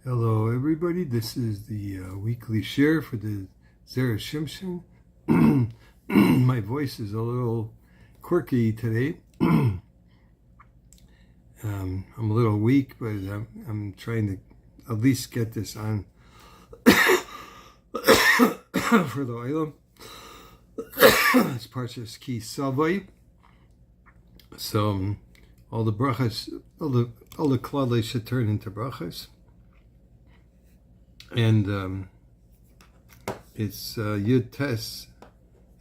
Hello everybody, this is the weekly share for the Zera Shimshon. My voice is a little quirky today. I'm a little weak, but I'm trying to at least get this on for the oil. It's Parshat Ki Tavo. So all the brachas, all the klale should turn into brachas. And it's Yud Tes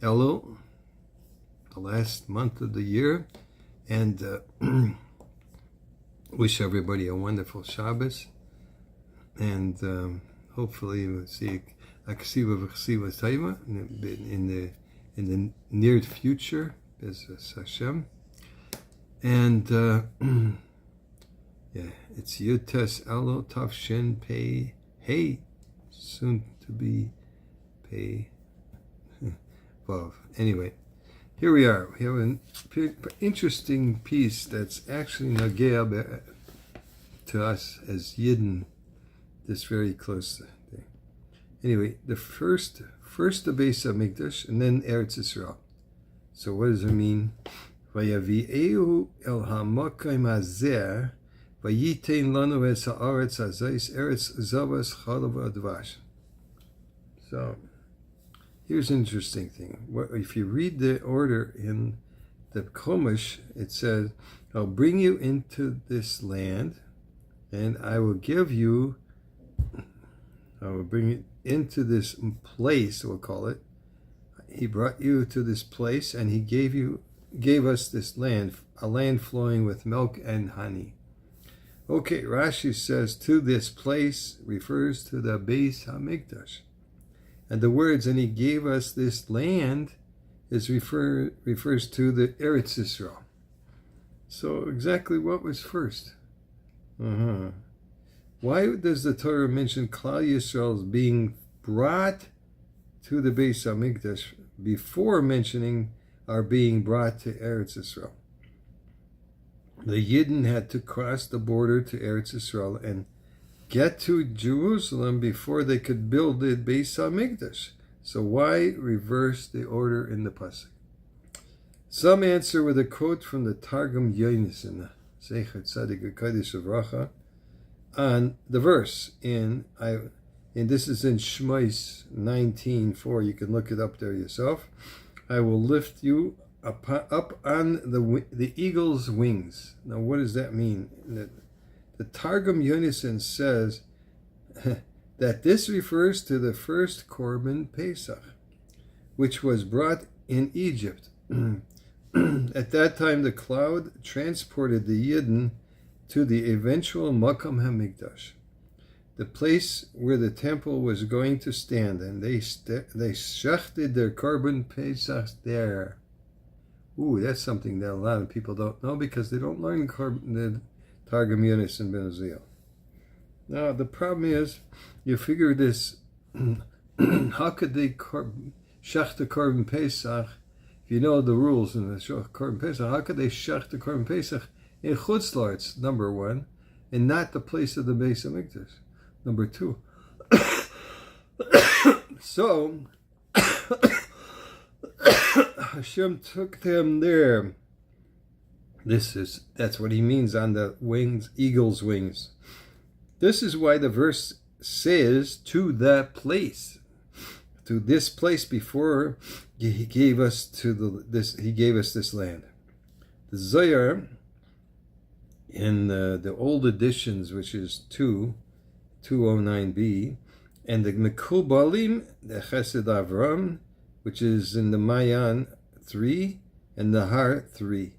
Elul, the last month of the year, and wish everybody a wonderful Shabbos, and hopefully we'll see a ksiva v'ksiva taiva in the near future, B'ezras Hashem, and yeah, it's Yud Tes Elul Tavshin Pei. Hey, soon to be pay above. Anyway, here we are. We have an interesting piece that's actually nagea to us as Yidden, this very close thing. Anyway, the first the base of Mikdash, and then Eretz Yisrael. So what does it mean? Vayavi'ehu el ha'makayim hazeh. So here's an interesting thing. If you read the order in the Chumash, it says, I'll bring you into this land, and I will bring you into this place, we'll call it. He brought you to this place, and he gave us this land, a land flowing with milk and honey. Okay, Rashi says, to this place refers to the Beis HaMikdash. And the words, and he gave us this land, refers to the Eretz Yisrael. So exactly what was first? Why does the Torah mention Klal Yisrael being brought to the Beis HaMikdash before mentioning our being brought to Eretz Yisrael? The Yidden had to cross the border to Eretz Yisrael and get to Jerusalem before they could build the Beis HaMikdash. So why reverse the order in the pasuk? Some answer with a quote from the Targum Yonasan, Zecher Tzadik V'Kodesh Uvracha, on the verse and this is in Shmos 19:4. You can look it up there yourself. I will lift you up on the eagle's wings. Now, what does that mean? The Targum Yonasan says that this refers to the first Korban Pesach, which was brought in Egypt. At that time, the cloud transported the Yidden to the eventual Makam HaMikdash, the place where the temple was going to stand, and they shechted their Korban Pesach there. Ooh, that's something that a lot of people don't know because they don't learn the Targum Yonasan Ben Uziel. Now, the problem is, you figure this, how could they shech the Korban Pesach, if you know the rules in the Korban Pesach, how could they shech the Korban Pesach in Chutz La'aretz, number one, and not the place of the Beis HaMikdash, number two? So, Hashem took them there. That's what he means on the wings, eagle's wings. This is why the verse says to that place, to this place before he gave us this land. The Zohar in the old editions, which is 209b, and the Mekubalim, the Chesed Avram, which is in the Mayan 3 and the Har 3.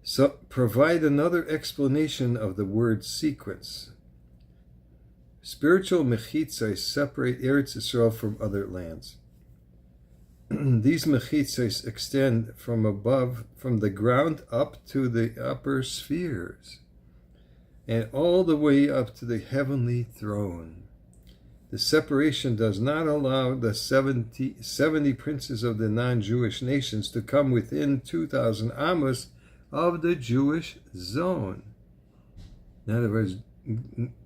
So provide another explanation of the word sequence. Spiritual mechitzos separate Eretz Yisrael from other lands. These mechitzos extend from the ground up to the upper spheres, and all the way up to the heavenly throne. The separation does not allow the 70 princes of the non-Jewish nations to come within 2,000 amos of the Jewish zone. In other words,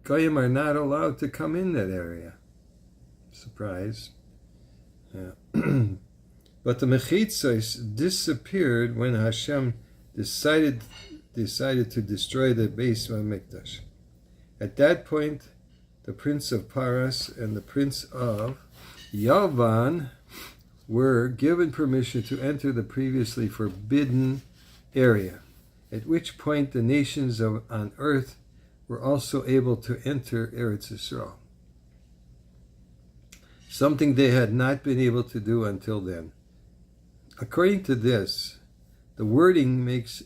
Goyim are not allowed to come in that area. Surprise. Yeah. But the mechitzos disappeared when Hashem decided to destroy the Beis Hamikdash. At that point, the prince of Paras and the prince of Yavan were given permission to enter the previously forbidden area, at which point the nations on earth were also able to enter Eretz Yisrael, something they had not been able to do until then. According to this, the wording makes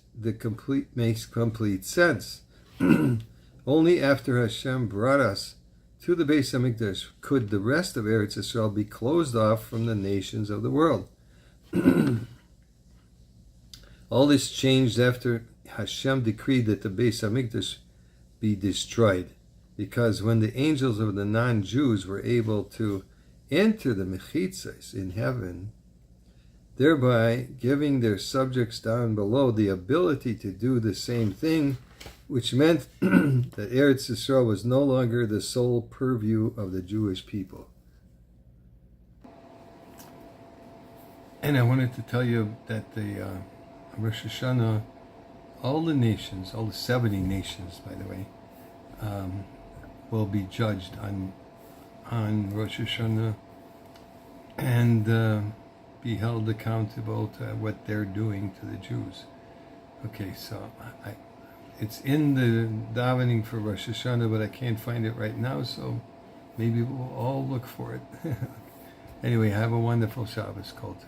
complete sense. Only after Hashem brought us to the Beis Hamikdash could the rest of Eretz Yisrael be closed off from the nations of the world. All this changed after Hashem decreed that the Beis Hamikdash be destroyed, because when the angels of the non-Jews were able to enter the mechitzos in heaven, thereby giving their subjects down below the ability to do the same thing, which meant that Eretz Yisrael was no longer the sole purview of the Jewish people. And I wanted to tell you that the Rosh Hashanah, all the nations, all the 70 nations, by the way, will be judged on Rosh Hashanah and be held accountable to what they're doing to the Jews. Okay, so it's in the davening for Rosh Hashanah, but I can't find it right now, so maybe we'll all look for it. Anyway, have a wonderful Shabbos, Kol Tov.